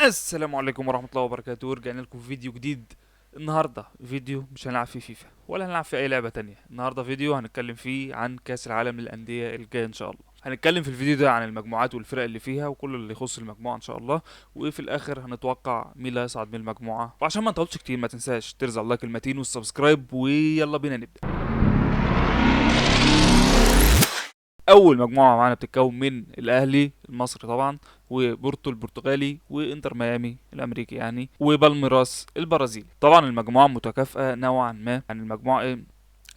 السلام عليكم ورحمة الله وبركاته. رجعنا لكم في فيديو جديد. النهاردة فيديو مش هنلعب فيه فيفا ولا هنلعب فيه أي لعبة تانية. النهاردة فيديو هنتكلم فيه عن كأس العالم للأندية الجاي إن شاء الله. هنتكلم في الفيديو ده عن المجموعات والفرق اللي فيها وكل اللي يخص المجموعة إن شاء الله. وفي الآخر هنتوقع مين اللي هيصعد من المجموعة. وعشان ما نطولش كتير ما تنساش ترزع اللايك المتين والسبسكرايب، ويلا بينا نبدأ. اول مجموعه معانا بتتكون من الاهلي المصري طبعا، وبورتو البرتغالي، وانتر ميامي الامريكي يعني، وبالميراس البرازيلي. طبعا المجموعه متكافئه نوعا ما، يعني المجموعه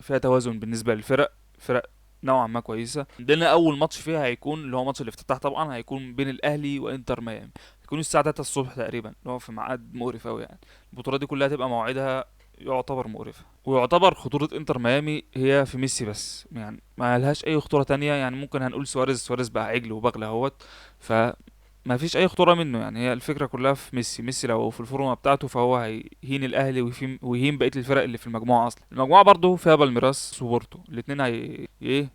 فيها توازن بالنسبه للفرق. فرق نوعا ما كويسه. عندنا اول ماتش فيها هيكون اللي هو ماتش الافتتاح، طبعا هيكون بين الاهلي وانتر ميامي. هيكون الساعه 3 الصبح تقريبا، اللي هو في ميعاد مقرف قوي يعني. البطوله دي كلها تبقى مواعيدها يعتبر مقرفة، ويعتبر خطورة انتر ميامي هي في ميسي بس، يعني ما لهاش اي خطورة تانية. يعني ممكن هنقول سواريز بقى عجل وبغلة اهوت، فما فيش اي خطورة منه. يعني هي الفكرة كلها في ميسي لو في الفورمة بتاعته فهو هيهين الاهلي ويهين بقية الفرق اللي في المجموعة اصلا. المجموعة برضو فيها بالميراس وبورتو، الاتنين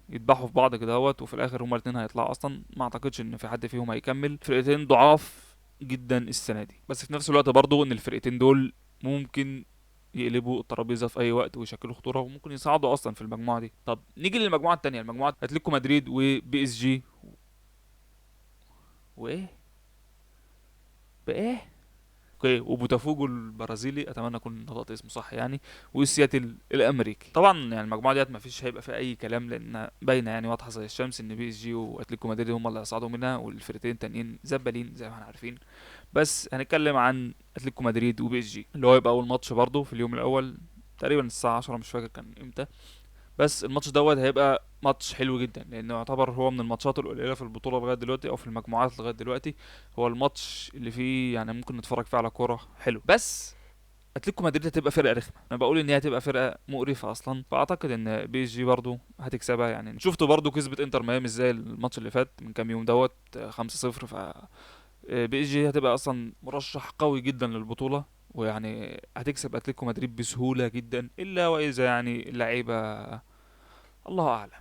يتبحوا في بعض كده اهوت، وفي الاخر هما الاتنين هيطلعوا اصلا. ما اعتقدش ان في حد فيهم هيكمل. فرقتين ضعاف جدا السنة دي، بس في نفس الوقت برضو ان الفرقتين دول ممكن يقلبوا الترابيزه في اي وقت ويشكلوا خطوره، وممكن يصعدوا اصلا في المجموعه دي. طب نيجي للمجموعه التانية، المجموعه اتلتيكو مدريد وبي اس جي وايه بايه اوكي وبوتافوجو البرازيلي، اتمنى اكون نطقت اسمه صح يعني، وسياتل الامريكي. طبعا يعني المجموعه ديت ما فيش هيبقى فيها اي كلام، لان باينه يعني واضحه زي الشمس ان بي اس جي واتلتيكو مدريد هم اللي هيصعدوا منها، والفرقتين التانيين زبالين زي ما احنا عارفين. بس هنتكلم عن اتلتيكو مدريد وبي اس جي، اللي هو يبقى اول ماتش برضه في اليوم الاول تقريبا الساعه 10، مش فاكر كان امتى. بس الماتش دوت هيبقى ماتش حلو جدا، لانه يعتبر هو من الماتشات القليله في البطوله لغايه دلوقتي، او في المجموعات لغايه دلوقتي. هو الماتش اللي فيه يعني ممكن نتفرج فيه على كوره حلو. بس اتلتيكو مدريد هتبقى فرقه رخمه، انا بقول ان هي هتبقى فرقه مقرفه اصلا، فاعتقد ان بي اس جي برضو هتكسبها. يعني شفتوا برضو كسبت انتر ميامي ازاي الماتش اللي فات من كام يوم دوت 5-0. ف بي اس جي هتبقى اصلا مرشح قوي جدا للبطوله، ويعني هتكسب اتلتيكو مدريد بسهوله جدا، الا واذا يعني اللعيبه الله اعلم.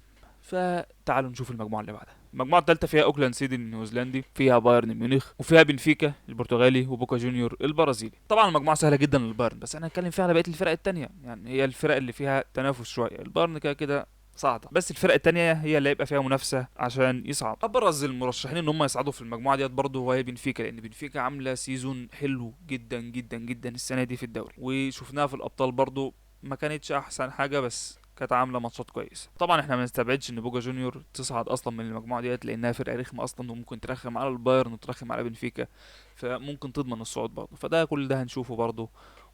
فتعالوا نشوف المجموعه اللي بعدها. المجموعه الثالثه فيها اوكلاند سيتي النيوزيلندي، فيها بايرن ميونخ، وفيها بنفيكا البرتغالي، وبوكا جونيور البرازيلي. طبعا المجموعه سهله جدا للبايرن، بس انا هنتكلم فيها على بقيه الفرق التانية، يعني هي الفرق اللي فيها تنافس شويه. البايرن كده كده صاعده، بس الفرق التانية هي اللي هيبقى فيها منافسه عشان يصعد. ابرز المرشحين ان هم يصعدوا في المجموعه ديت برضه هو بنفيكا، لان بنفيكا عامله سيزون حلو جدا جدا جدا السنه دي في الدوري، وشفناها في الابطال برضه ما كانتش احسن حاجه، بس كانت عامله ماتشات كويسه. طبعا احنا ما نستبعدش ان بوجا جونيور تصعد اصلا من المجموعه ديت، لانها فرقه رخمه اصلا، وممكن ترخم على البايرن وترخم على بنفيكا، فممكن تضمن الصعود برضه. فده كل ده هنشوفه برضه،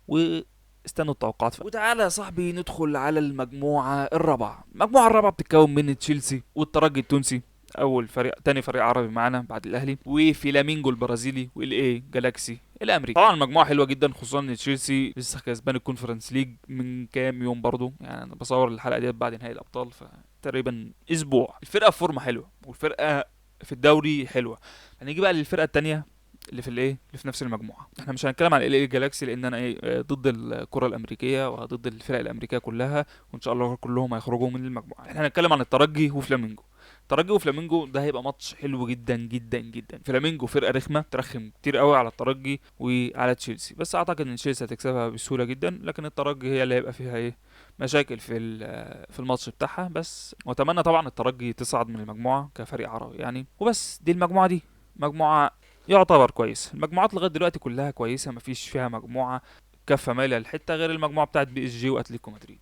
واستنوا التوقعات. وتعالى يا صاحبي ندخل على المجموعه الرابعه. المجموعه الرابعه بتتكون من تشيلسي والترجي التونسي، اول فريق، تاني فريق عربي معانا بعد الاهلي، وفلامينجو البرازيلي، والاي جالاكسي الامريكي. طبعا المجموعه حلوه جدا، خصوصا ان تشيلسي لسه كسبان الكونفرنس ليج من كام يوم برضو. يعني انا بصور الحلقه ديت بعد نهائي الابطال، فتقريبا اسبوع. الفرقه في فورمه حلوه، والفرقه في الدوري حلوه. هنيجي بقى للفرقه التانية اللي في الايه اللي في نفس المجموعه. احنا مش هنتكلم عن الاي جالاكسي، لان انا ضد الكره الامريكيه وضد الفرق الامريكيه كلها، وان شاء الله كلهم هيخرجوا من المجموعه. احنا هنتكلم عن الترجي وفلامينجو. الترجي وفلامينجو ده هيبقى ماتش حلو جدا جدا جدا. فلامينجو فرقه رخمه ترخم كتير قوي على الترجي وعلى تشيلسي، بس اعتقد ان تشيلسي هتكسبها بسهوله جدا، لكن الترجي هي اللي هيبقى فيها مشاكل في الماتش بتاعها. بس واتمنى طبعا الترجي تصعد من المجموعه كفريق عربي يعني. وبس دي المجموعه دي مجموعه يعتبر كويس. المجموعات لغايه دلوقتي كلها كويسه، مفيش فيها مجموعه كفه مايله للحته غير المجموعه بتاعت بي اس جي واتلتيكو مدريد.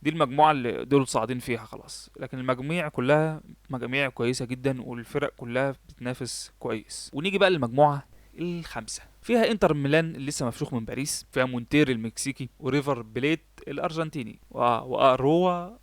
دي المجموعة اللي دول صاعدين فيها خلاص، لكن المجاميع كلها مجاميع كويسة جدا، والفرق كلها بتتنافس كويس. ونيجي بقى للمجموعة الخامسة، فيها انتر ميلان اللي لسه مفشوخ من باريس، فيها مونتير المكسيكي، وريفر بليت الارجنتيني، واروها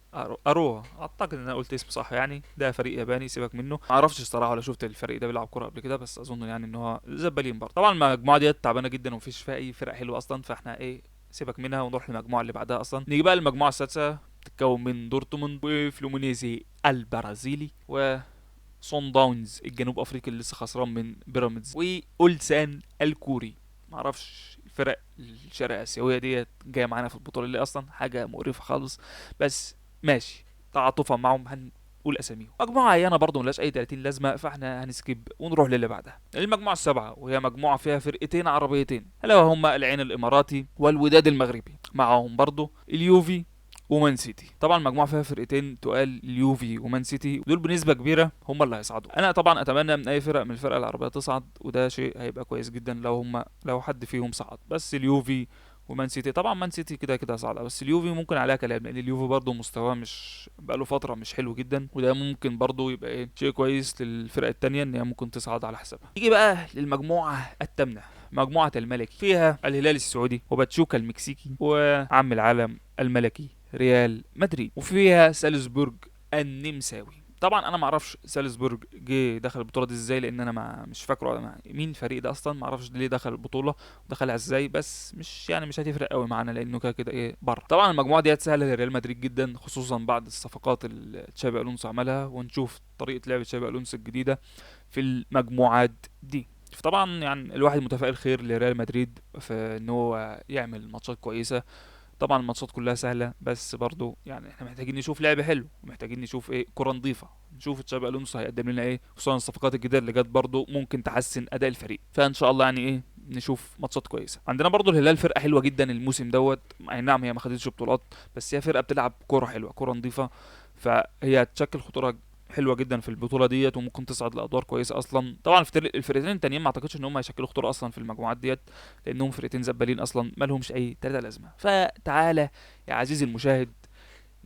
اعتقد ان انا قلت اسمه صح يعني. ده فريق ياباني سيبك منه، ما اعرفش الصراحه ولا شفت الفريق ده بيلعب كوره قبل كده، بس اظن يعني ان هو زبالين برضه. طبعا المجموعه ديت تعبانه جدا ومفيش فيها اي فرق حلوه اصلا، فاحنا سيبك منها ونروح للمجموعه اللي بعدها. اصلا نيجي بقى للمجموعه السادسه، تتكون من دورتموند وفلومينيزي البرازيلي، وصن داونز الجنوب افريقي اللي لسه خسران من بيراميدز، واولسان الكوري. معرفش الفرق الشرق اسيويه ديت جايه معانا في البطوله اللي اصلا حاجه مقرفه خالص، بس ماشي تعاطفا معهم نقول اساميهم. مجموعه عيانه برضه ملهاش اي 30 لازمه، فاحنا هنسكيب ونروح للي بعدها. المجموعه السابعه، وهي مجموعه فيها فرقتين عربيتين، الا وهما العين الاماراتي والوداد المغربي، معاهم برضه اليوفي ومان سيتي. طبعا المجموعه فيها فرقتين تقال، اليوفي ومان سيتي، ودول بنسبه كبيره هم اللي هيصعدوا. انا طبعا اتمنى من اي فرق من الفرق العربيه تصعد، وده شيء هيبقى كويس جدا لو حد فيهم صعد. بس اليوفي ومان سيتي، طبعا مان سيتي كده كده صعدة، بس اليوفي ممكن عليها كلام، لان اليوفي برضه مستواه مش بقاله فتره مش حلو جدا، وده ممكن برضه يبقى ايه شيء كويس للفرق التانية ان هي ممكن تصعد على حسابها. نيجي بقى للمجموعه الثامنه، مجموعه الملكي، فيها الهلال السعودي وباتشوكا المكسيكي وعم العالم الملكي ريال مدريد، وفيها سالزبورج النمساوي. طبعا انا ما اعرفش سالزبورج جه دخل البطوله دي ازاي، لان انا مش فاكره مين الفريق ده اصلا، ما اعرفش ليه دخل البطوله ودخلها ازاي، بس مش هتفرق قوي معانا لانه كده كده ايه بره. طبعا المجموعه دي سهله لريال مدريد جدا، خصوصا بعد الصفقات اللي تشابي الونسو عملها، ونشوف طريقه لعب تشابي الونسو الجديده في المجموعات دي. فطبعا يعني الواحد متفائل خير لريال مدريد في ان هو يعمل ماتشات كويسه. طبعا الماتشات كلها سهله، بس برضو يعني احنا محتاجين نشوف لعب حلو، ومحتاجين نشوف ايه كره نظيفه، نشوف تشابي الونسو هيقدم لنا ايه، خصوصا الصفقات الجديده اللي جت برضو ممكن تحسن اداء الفريق. فان شاء الله يعني ايه نشوف ماتشات كويسه. عندنا برضو الهلال فرقه حلوه جدا الموسم دوت، اي نعم هي ما خدتش بطولات، بس هي فرقه بتلعب كوره حلوه، كوره نظيفه، فهي هتشكل خطوره حلوه جدا في البطوله ديت، وممكن تصعد لادوار كويسه اصلا. طبعا الفرقتين التانيين ما اعتقدش ان هم هيشكلوا خطوره اصلا في المجموعات ديت، لانهم فرقتين زبالين اصلا ما لهمش اي تلاته لازمه. فتعالى يا عزيزي المشاهد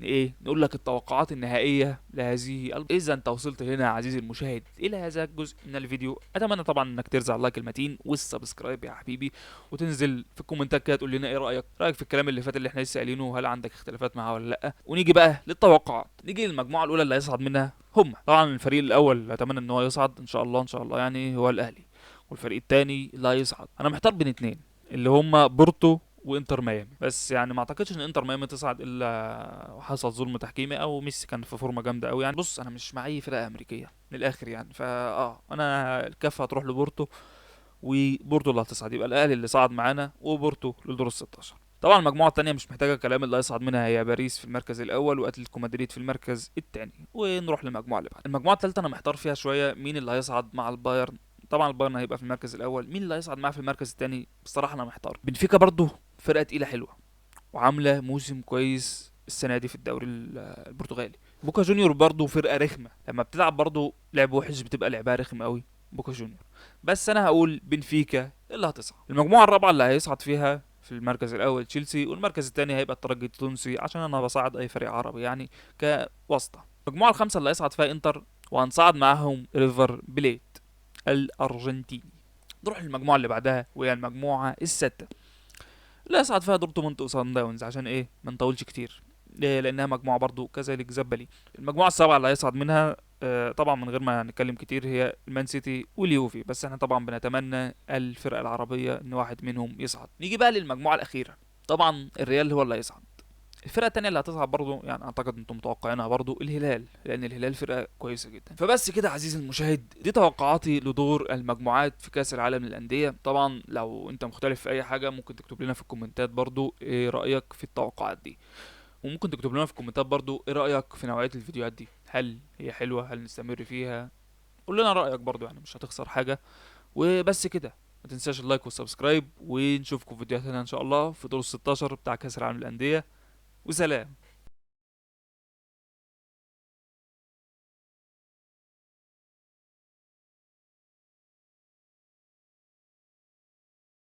ايه نقول لك التوقعات النهائيه لهذه اذا انت وصلت هنا يا عزيزي المشاهد الى هذا الجزء من الفيديو، اتمنى طبعا انك ترزع اللايك المتين والسبسكرايب يا حبيبي، وتنزل في الكومنتات كده تقول لنا ايه رايك في الكلام اللي فات اللي احنا لسه قايلينه، وهل عندك اختلافات معاه ولا لا. ونيجي بقى للتوقعات. نيجي للمجموعه الاولى اللي هيصعد منها هم طبعا الفريق الاول اتمنى ان هو يصعد ان شاء الله ان شاء الله يعني هو الاهلي، والفريق الثاني اللي هيصعد انا محتار بين اتنين اللي هم بورتو وانتر ميامي، بس يعني ما اعتقدش ان انتر ميامي تصعد الا وحصل ظلم تحكيمي او ميسي كان في فورمه جامده قوي. يعني بص انا مش مع اي فرقه امريكيه من الاخر يعني، انا الكفه هتروح لبورتو، وبورتو اللي هتصعد، يبقى الاهلي اللي صعد معانا وبورتو للدور ال 16. طبعا المجموعه الثانيه مش محتاجه كلام، اللي هيصعد منها هي باريس في المركز الاول واتلتيكو مدريد في المركز الثاني. ونروح للمجموعه اللي بعدها. المجموعه الثالثه انا محتار فيها شويه مين اللي هيصعد مع البايرن. طبعا البايرن هيبقى في المركز الاول، مين اللي هيصعد معاه في المركز الثاني بصراحه انا محتار. بنفيكا برضو فرقه تقيله حلوه وعامله موسم كويس السنه دي في الدوري البرتغالي. بوكا جونيور برضو فرقه رخمه، لما بتلعب برضو لعب وحش بتبقى لعبها رخم قوي بوكا جونيور، بس انا هقول بنفيكا اللي هتصعد. المجموعه الرابعه اللي هيصعد فيها في المركز الاول تشيلسي، والمركز الثاني هيبقى الترجي التونسي، عشان انا بصعد اي فريق عربي يعني كواسطه. المجموعه الخامسه اللي هيصعد فيها انتر، وهنصعد معاهم ريفر بليت الارجنتيني. نروح للمجموعه اللي بعدها وهي المجموعه السادسه اللي هيصعد فيها دورتموند وصن داونز، عشان ايه ما نطولش كتير، ليه؟ لانها مجموعه برضو كذلك زبالي. المجموعه السابعه اللي هيصعد منها طبعا من غير ما نتكلم كتير هي المان سيتي واليوفي، بس احنا طبعا بنتمنى الفرق العربيه ان واحد منهم يصعد. نيجي بقى للمجموعه الاخيره، طبعا الريال هو اللي هيصعد. الفرقه التانية اللي هتصعد برضو يعني اعتقد انتم متوقعينها برضو الهلال، لان الهلال فرقه كويسه جدا. فبس كده عزيزي المشاهد، دي توقعاتي لدور المجموعات في كاس العالم للانديه. طبعا لو انت مختلف في اي حاجه ممكن تكتب لنا في الكومنتات برضو ايه رايك في التوقعات دي، وممكن تكتب لنا في الكومنتات برضو ايه رايك في نوعيه الفيديوهات دي، هل هي حلوه، هل نستمر فيها، قول لنا رايك برضو يعني مش هتخسر حاجه. وبس كده، ما تنساش اللايك والسبسكرايب، ونشوفكم في فيديوهات هنا ان شاء الله في دور ال 16 بتاع كاس العالم للانديه، وسلام.